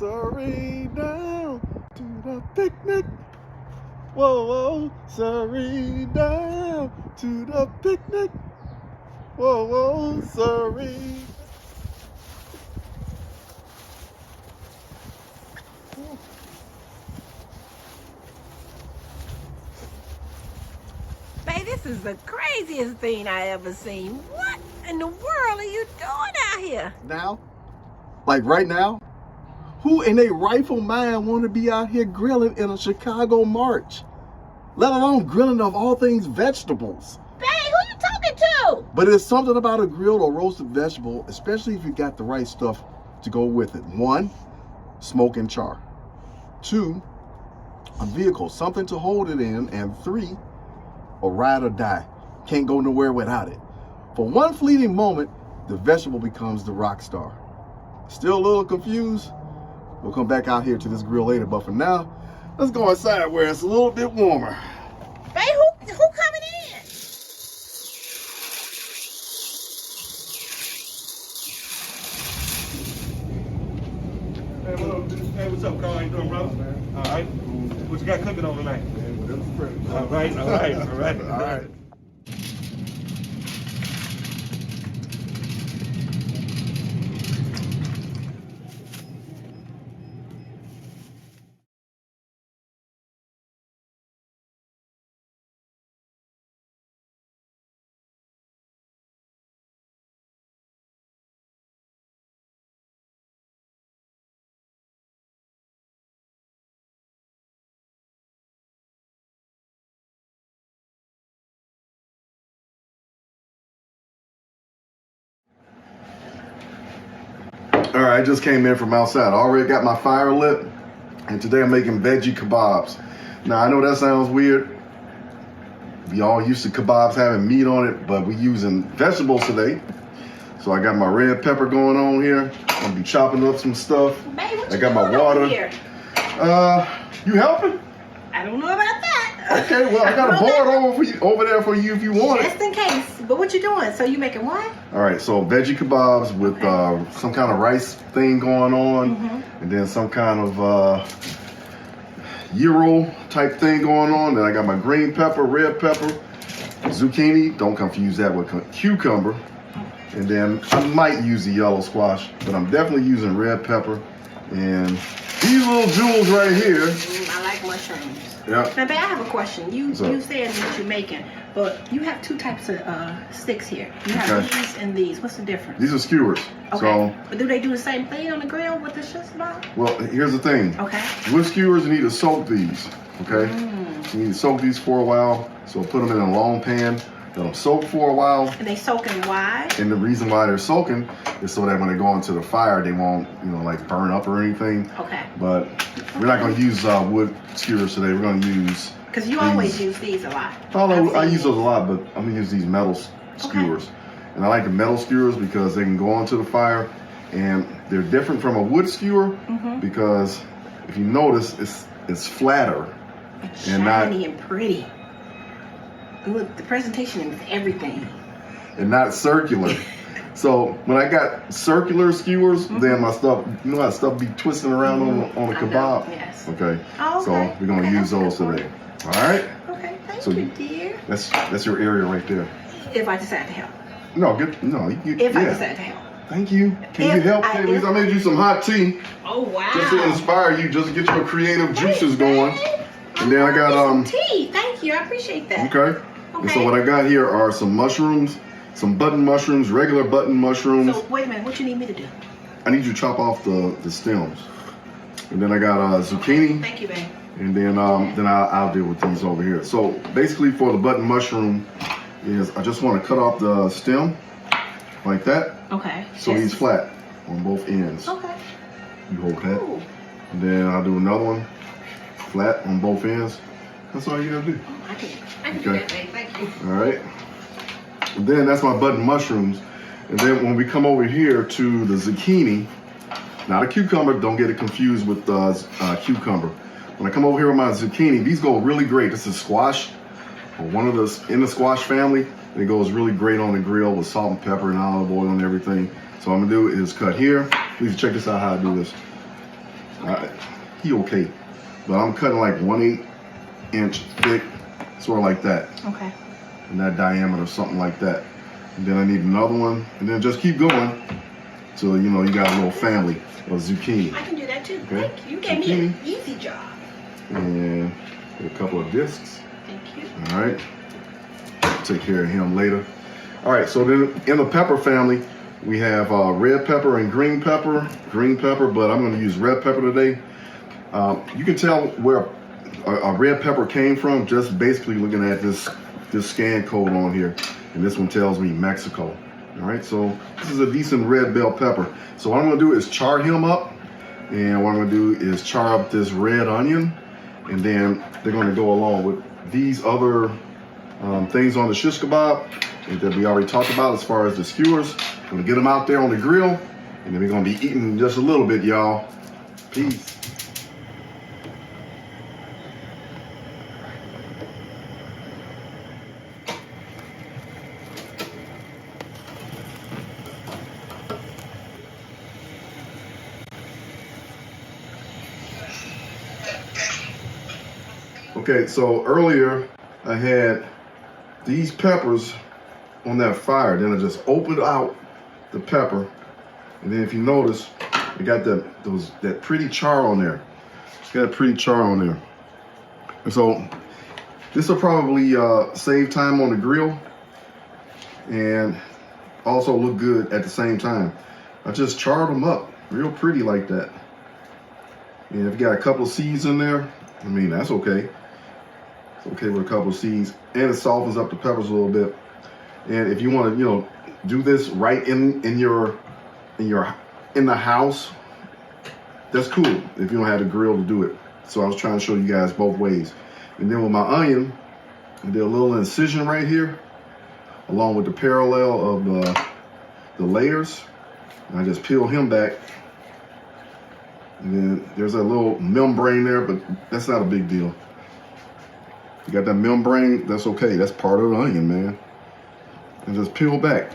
Sorry, down to the picnic. Whoa, whoa, sorry, down to the picnic. Whoa, whoa, sorry. Babe, this is the craziest thing I ever seen. What in the world are you doing out here? Now? Like right now? Who in a rifle mind want to be out here grilling in a Chicago March? Let alone grilling of all things vegetables. Babe, who you talking to? But there's something about a grilled or roasted vegetable, especially if you got the right stuff to go with it. 1, smoke and char. 2, a vehicle, something to hold it in. And 3, a ride or die. Can't go nowhere without it. For one fleeting moment, the vegetable becomes the rock star. Still a little confused? We'll come back out here to this grill later, but for now, let's go inside where it's a little bit warmer. Babe, who coming in? Hey, what's up, Carl? How you doing, bro? All right. What you got cooking on tonight? All right. All right. All right, I just came in from outside. I already got my fire lit, and today I'm making veggie kebabs. Now, I know that sounds weird. We all used to kebabs having meat on it, but we're using vegetables today. So I got my red pepper going on here. I'm gonna be chopping up some stuff. Babe, what I you got my doing water. over here? You helping? I don't know about that. Okay, well, I got a board over there for you if you want it. Just in case. But what you doing? So you making what? All right, so veggie kebabs with some kind of rice thing going on, and then some kind of gyro type thing going on. Then I got my green pepper, red pepper, zucchini. Don't confuse that with cucumber. And then I might use the yellow squash, but I'm definitely using red pepper. And these little jewels right here. I like mushrooms. Yeah. Now, babe, I have a question. You So- said what you're making, but you have 2 types of sticks here. You have these and these. What's the difference? These are skewers. Okay. So, But do they do the same thing on the grill? What this shit's about? well, here's the thing. Okay. With skewers, you need to soak these, okay? You need to soak these for a while. So put them in a long pan, let them soak for a while. And they soaking why? And the reason why they're soaking is so that when they go into the fire, they won't, like burn up or anything. Okay. But we're not going to use wood skewers today. We're going to use Because you always use these a lot. I use those a lot, but I'm going to use these metal skewers. And I like the metal skewers because they can go onto the fire, and they're different from a wood skewer because if you notice, it's flatter. It's and shiny and pretty. Look, the presentation is everything. And not circular. So when I got circular skewers, then my stuff, you know how stuff be twisting around on a kebab? Yes. Okay. Oh, So okay. we're going to use those today. All right? Okay, thank So you, dear. That's your area right there. If I decide to help. No, good. No, If I decide to help. Thank you. Can you help? At least I made you some hot tea. Oh, wow. Just to inspire you, just to get your creative juices going. And then I got some tea. Thank you. I appreciate that. Okay. And so what I got here are some mushrooms, some button mushrooms, regular button mushrooms. So wait a minute, what you need me to do? I need you to chop off the stems. And then I got zucchini. Thank you, babe. And then I'll deal with these over here. So basically for the button mushroom is I just want to cut off the stem like that. Okay. So he's flat on both ends. Okay. You hold that. Cool. And then I'll do another one flat on both ends. That's all you gotta do. I can do that, babe. Thank you. All right. And then that's my button mushrooms. And then when we come over here to the zucchini, not a cucumber, don't get it confused with cucumber. When I come over here with my zucchini, these go really great. This is squash, or one of the in the squash family. It goes really great on the grill with salt and pepper and olive oil and everything. So what I'm gonna do is cut here. Please check this out how I do this. He okay. But I'm cutting like 1/8 inch thick, sort of like that. Okay. In that diameter, something like that. And then I need another one, and then just keep going till you know you got a little family of zucchini. I can do that too. Okay. Thank you. You gave me an easy job. And a couple of discs. Thank you. All right. Take care of him later. All right. So then in the pepper family, we have red pepper and green pepper. Green pepper, but I'm going to use red pepper today. You can tell where a red pepper came from just basically looking at this scan code on here, and this one tells me Mexico. All right, so this is a decent red bell pepper. So what I'm gonna do is char him up, and what I'm gonna do is char up this red onion, and then they're gonna go along with these other things on the shish kebab that we already talked about as far as the skewers. I'm gonna get them out there on the grill, and then we're gonna be eating just a little bit, y'all. Peace. Okay, so earlier I had these peppers on that fire. Then I just opened out the pepper, and then if you notice, it got that pretty char on there. It's got a pretty char on there. And so this will probably save time on the grill and also look good at the same time. I just charred them up real pretty like that. And if you got a couple of seeds in there, I mean, that's okay. It's okay with a couple of seeds, and it softens up the peppers a little bit. And if you want to, you know, do this right in the house, that's cool. If you don't have the grill to do it. So I was trying to show you guys both ways. And then with my onion, I did a little incision right here, along with the parallel of the layers. And I just peel him back. And then there's a little membrane there, but that's not a big deal. You got that membrane, that's okay. That's part of the onion, man. And just peel back.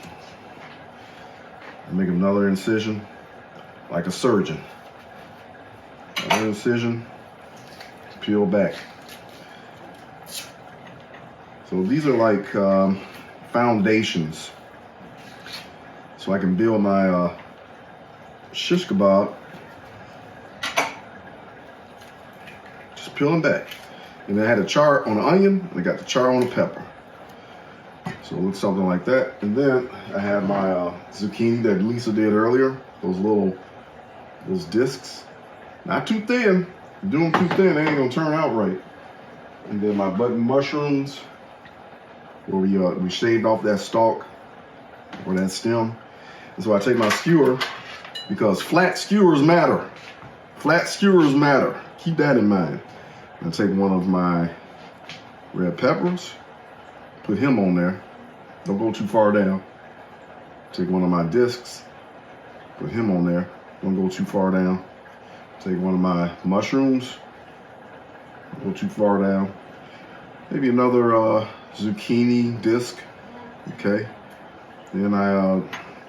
And make another incision, like a surgeon. Another incision, peel back. So these are like foundations. So I can build my shish kebab. Just peel them back. And I had a char on the onion, and I got the char on the pepper. So it looks something like that. And then I have my zucchini that Lisa did earlier. Those discs. Not too thin. If you do them too thin, they ain't gonna turn out right. And then my button mushrooms, where we shaved off that stalk or that stem. And so I take my skewer, because flat skewers matter. Flat skewers matter. Keep that in mind. I take one of my red peppers, put him on there. Don't go too far down. Take one of my discs, put him on there. Don't go too far down. Take one of my mushrooms, don't go too far down. Maybe another zucchini disc, okay. Then I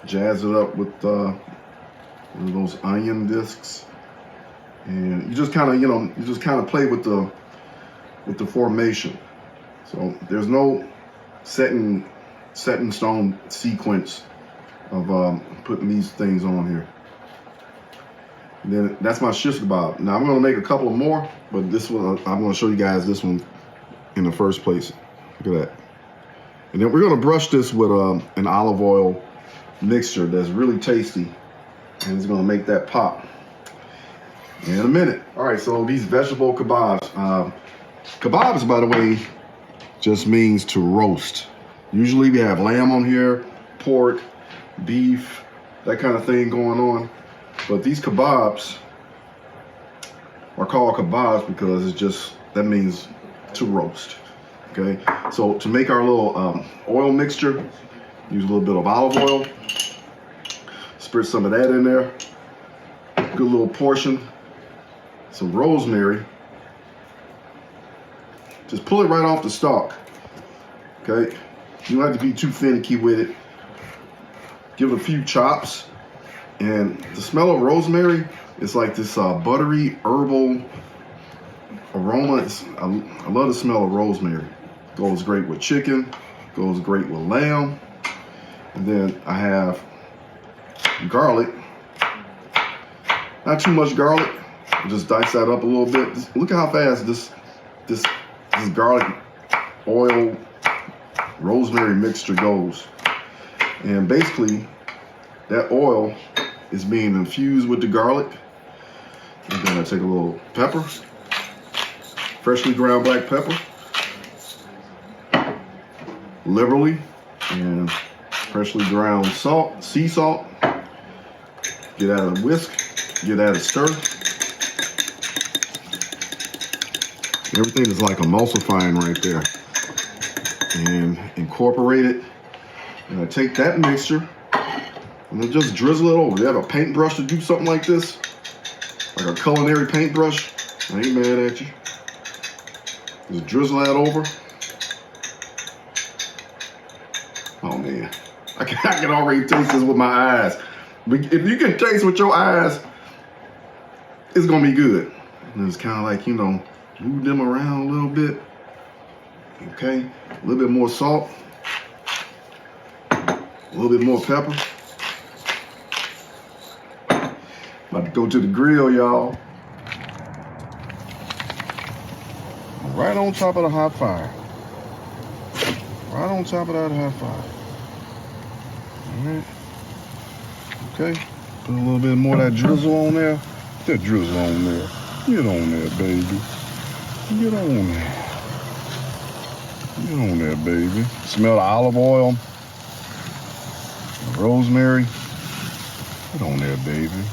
jazz it up with one of those onion discs. And you just kind of, play with the formation. So there's no set in stone sequence of putting these things on here. And then that's my shish kebab. Now I'm gonna make a couple of more, but this one I'm gonna show you guys this one in the first place. Look at that. And then we're gonna brush this with an olive oil mixture that's really tasty, and it's gonna make that pop in a minute. All right, so these vegetable kebabs. Kebabs, by the way, just means to roast. Usually we have lamb on here, pork, beef, that kind of thing going on. But these kebabs are called kebabs because that means to roast. Okay, so to make our little oil mixture, use a little bit of olive oil, spritz some of that in there, good little portion. Some rosemary. Just pull it right off the stalk. Okay? You don't have to be too finicky with it. Give it a few chops. And the smell of rosemary It's like this buttery herbal aroma. I love the smell of rosemary. Goes great with chicken, goes great with lamb. And then I have garlic. Not too much garlic. Just dice that up a little bit. Look at how fast this garlic oil rosemary mixture goes. And basically that oil is being infused with the garlic. And then I take a little pepper, freshly ground black pepper, liberally, and freshly ground salt, sea salt. Get out of the whisk, get out of stir. Everything is like emulsifying right there. And incorporate it. And I take that mixture and I just drizzle it over. You have a paintbrush to do something like this? Like a culinary paintbrush? I ain't mad at you. Just drizzle that over. Oh man, I can already taste this with my eyes. If you can taste with your eyes, it's gonna be good. And it's kind of like, you know, move them around a little bit. Okay, a little bit more salt, a little bit more pepper. About to go to the grill, y'all. Right on top of the hot fire. Right on top of that hot fire. All right. Okay. Put a little bit more of that drizzle on there. That drizzle on there. Get on there, baby. Get on there. Get on there, baby. Smell the olive oil. The rosemary. Get on there, baby.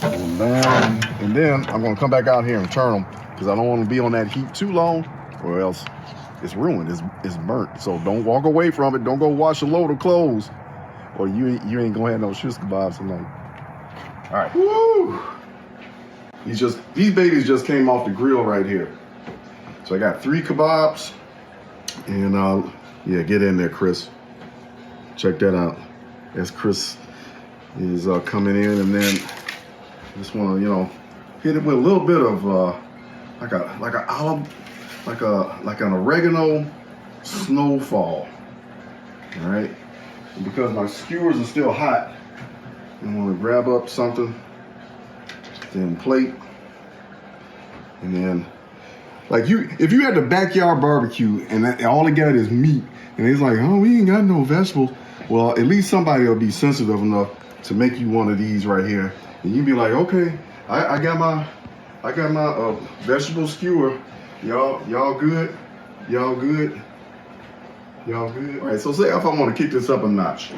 Pull them down. And then I'm gonna come back out here and turn them because I don't want to be on that heat too long or else it's ruined, it's burnt. So don't walk away from it. Don't go wash a load of clothes or you ain't gonna have no shish kebabs tonight. All right. Woo! These babies just came off the grill right here. So I got 3 kebabs and yeah, get in there, Chris. Check that out. As Chris is coming in, and then just want to, you know, hit it with a little bit of like an oregano snowfall. All right, and because my skewers are still hot, I want to grab up something, then plate, and then like if you had the backyard barbecue and all they got is meat, and it's like, oh, we ain't got no vegetables. Well, at least somebody will be sensitive enough to make you one of these right here, and you'd be like, okay, I got my vegetable skewer. Y'all good? Y'all good? Y'all good? All right. So say if I want to kick this up a notch.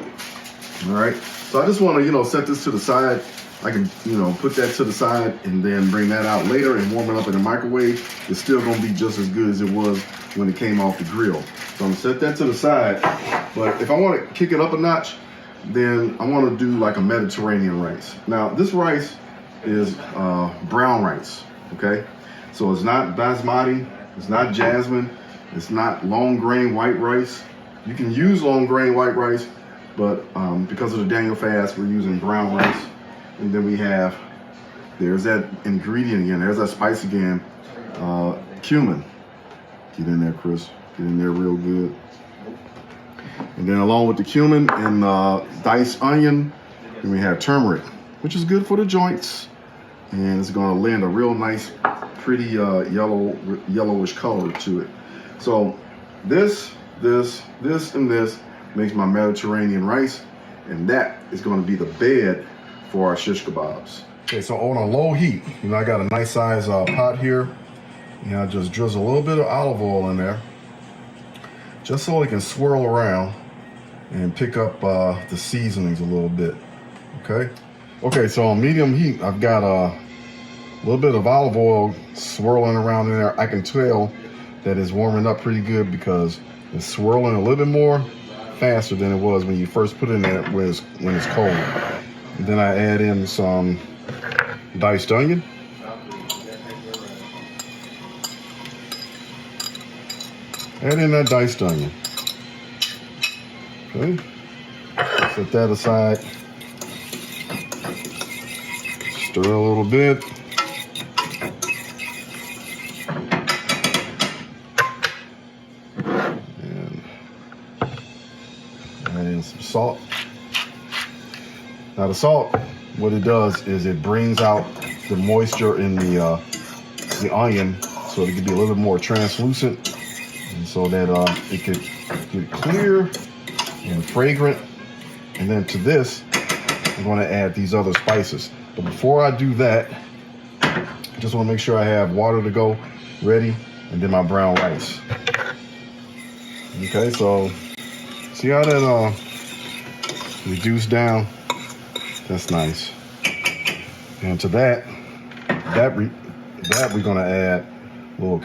All right. So I just want to, you know, set this to the side. I can, you know, put that to the side and then bring that out later and warm it up in the microwave. It's still gonna be just as good as it was when it came off the grill. So I'm gonna set that to the side. But if I want to kick it up a notch, then I want to do like a Mediterranean rice. Now this rice is brown rice, okay? So it's not basmati, it's not jasmine, it's not long grain white rice. You can use long grain white rice, but because of the Daniel fast, we're using brown rice. And then we have, there's that ingredient again, there's that spice again, cumin. Get in there, Chris, get in there real good. And then along with the cumin and diced onion, then we have turmeric, which is good for the joints. And it's gonna lend a real nice, pretty yellowish color to it. So this, and this makes my Mediterranean rice. And that is gonna be the bed for our shish kebabs. Okay, so on a low heat, you know, I got a nice size pot here. And I just drizzle a little bit of olive oil in there, just so it can swirl around and pick up the seasonings a little bit, okay? Okay, so on medium heat, I've got a little bit of olive oil swirling around in there. I can tell that it's warming up pretty good because it's swirling a little bit more faster than it was when you first put it in there when it's cold. And then I add in some diced onion. Add in that diced onion. Okay. Set that aside. Stir a little bit. And add in some salt. Now the salt, what it does is it brings out the moisture in the onion so it can be a little bit more translucent, and so that it could get clear and fragrant. And then to this, I'm going to add these other spices. But before I do that, I just want to make sure I have water to go ready, and then my brown rice. Okay, so see how that reduced down? That's nice. And to that we're gonna add a little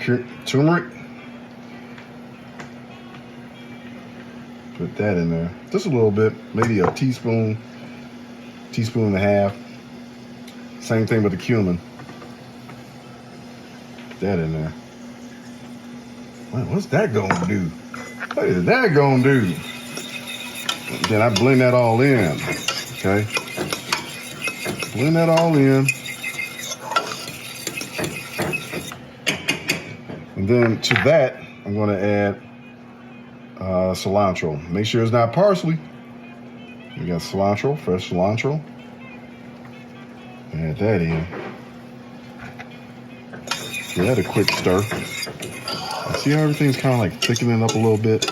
turmeric. Put that in there, just a little bit, maybe a teaspoon and a half. Same thing with the cumin. Put that in there. Man, what's that gonna do? What is that gonna do? Then I blend that all in. Okay. Blend that all in. And then to that, I'm going to add cilantro. Make sure it's not parsley. We got cilantro, fresh cilantro. Add that in. Give that a quick stir. See how everything's kind of like thickening up a little bit?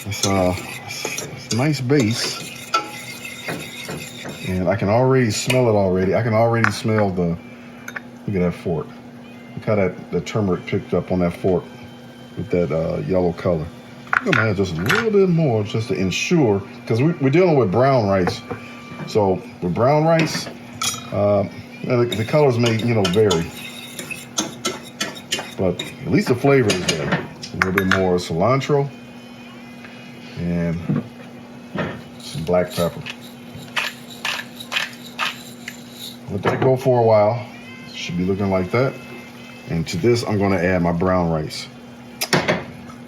It's a nice base. And I can already smell it already. I can already smell look at that fork. Look how the turmeric picked up on that fork with that yellow color. I'm gonna add just a little bit more just to ensure, because we're dealing with brown rice. So with brown rice, the colors may, vary. But at least the flavor is there. A little bit more cilantro and some black pepper. Let that go for a while. Should be looking like that. And to this, I'm going to add my brown rice.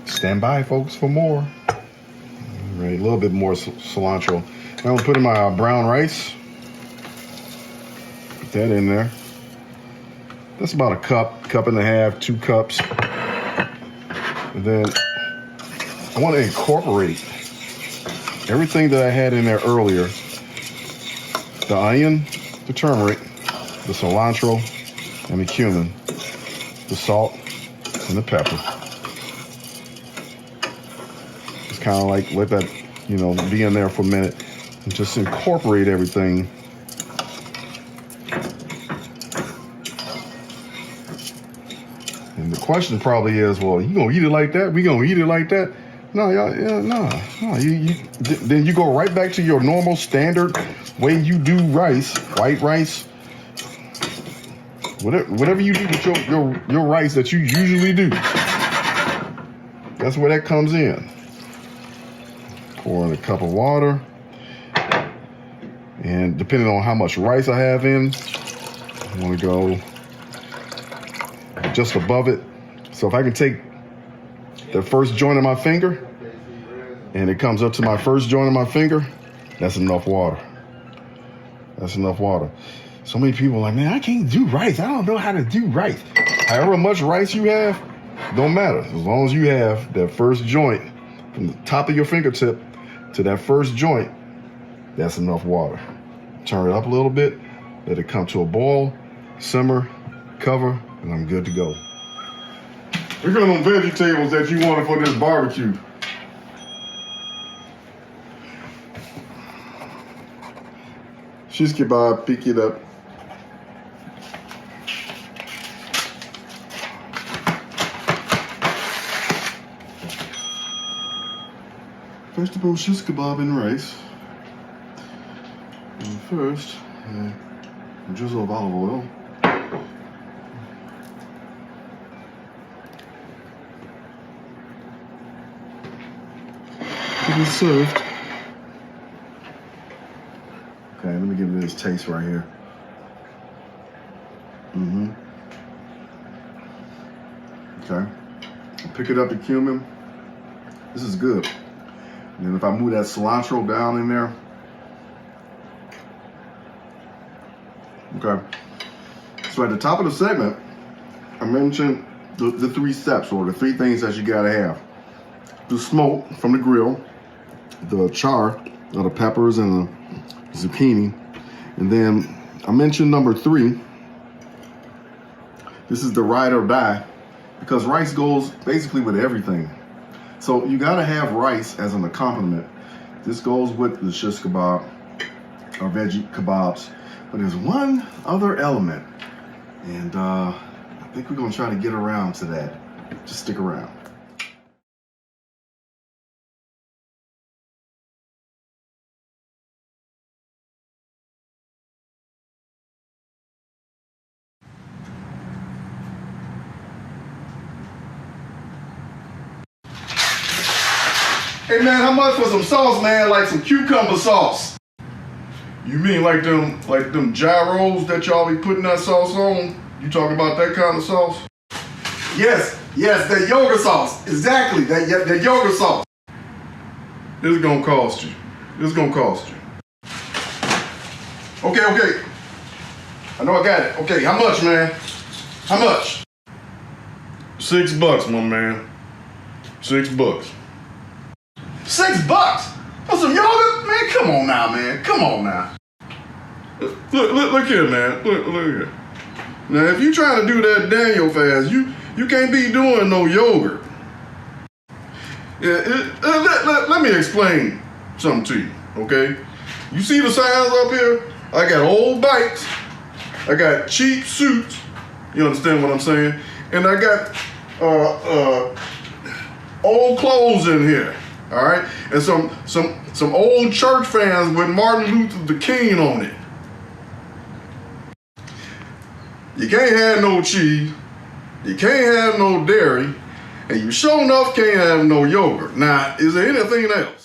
Stand by, folks, for more. All right, a little bit more cilantro. Now I'm going to put in my brown rice. Put that in there. That's about a cup and a half, 2 cups. And then I want to incorporate everything that I had in there earlier. The onion, the turmeric, the cilantro, and the cumin, the salt, and the pepper. Just kind of like let that, be in there for a minute and just incorporate everything. And the question probably is, well, you gonna eat it like that? We gonna eat it like that? No, no. Then you go right back to your normal standard way you do rice, white rice, whatever you do with your rice that you usually do. That's where that comes in. Pour in a cup of water, and depending on how much rice I have in, I want to go just above it. So if I can take the first joint of my finger and it comes up to my first joint of my finger, that's enough water. That's enough water. So many people are like, man, I can't do rice. I don't know how to do rice. However much rice you have, don't matter. As long as you have that first joint from the top of your fingertip to that first joint, that's enough water. Turn it up a little bit, let it come to a boil, simmer, cover, and I'm good to go. Look at them vegetables that you wanted for this barbecue. Shish kebab, pick it up. Vegetable shish kebab and rice. And first, a drizzle of olive oil. It is served. Okay, let me give it this taste right here. Okay. Pick it up the cumin. This is good. And then if I move that cilantro down in there, Okay. So at the top of the segment, I mentioned the 3 steps or the 3 things that you gotta have. The smoke from the grill, the char of the peppers and the zucchini, and then I mentioned number 3. This is the ride or die, because rice goes basically with everything. So you gotta have rice as an accompaniment. This goes with the shish kebab or veggie kebabs, but there's one other element, and I think we're gonna try to get around to that. Just stick around. Hey man, how much for some sauce, man? Like some cucumber sauce. You mean like them gyros that y'all be putting that sauce on? You talking about that kind of sauce? Yes, that yogurt sauce. Exactly, that yogurt sauce. This is gonna cost you. Okay. I know I got it. Okay, how much, man? How much? $6, my man. $6. $6 for some yogurt? Man, come on now, man. Come on now. Look here, man. Look here. Now, if you trying to do that Daniel fast, you can't be doing no yogurt. Yeah, let me explain something to you, okay? You see the signs up here? I got old bikes. I got cheap suits. You understand what I'm saying? And I got old clothes in here. All right, and some old church fans with Martin Luther the King on it. You can't have no cheese, you can't have no dairy, and you sure enough can't have no yogurt. Now, is there anything else?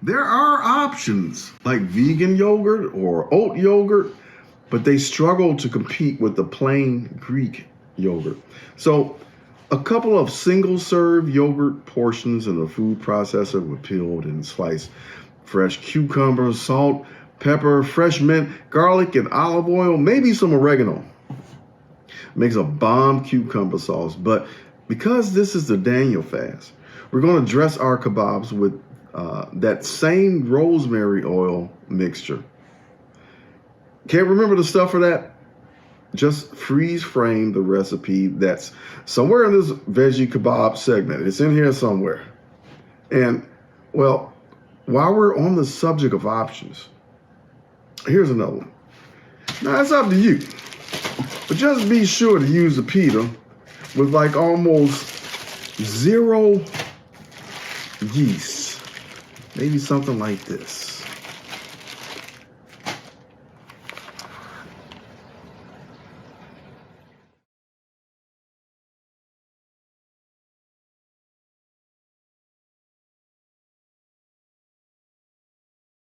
There are options like vegan yogurt or oat yogurt, but they struggle to compete with the plain Greek yogurt. So a couple of single-serve yogurt portions in a food processor with peeled and sliced fresh cucumbers, salt, pepper, fresh mint, garlic, and olive oil, maybe some oregano. Makes a bomb cucumber sauce. But because this is the Daniel fast, we're going to dress our kebabs with that same rosemary oil mixture. Can't remember the stuff for that? Just freeze frame the recipe that's somewhere in this veggie kebab segment. It's in here somewhere. And, well, while we're on the subject of options, here's another one. Now, it's up to you. But just be sure to use a pita with like almost 0 yeast. Maybe something like this.